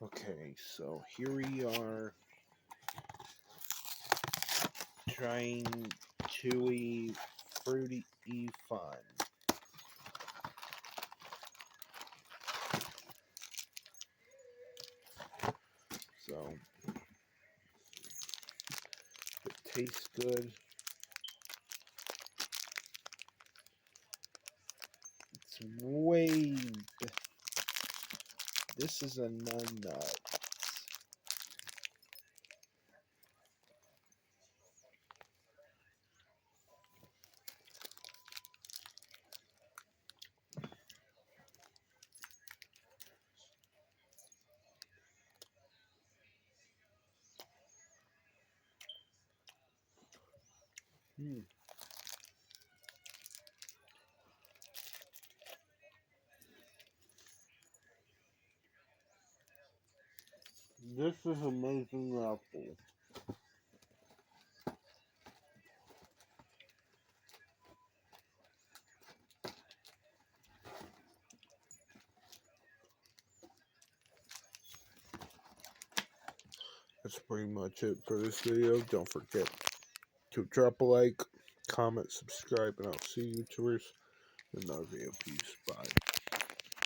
Okay, so here we are trying chewy, fruity fun. So it tastes good. It's way. This is a nut. This is amazing apple. That's pretty much it for this video. Don't forget to drop a like, comment, subscribe, and I'll see you YouTubers in another video. Peace. Bye.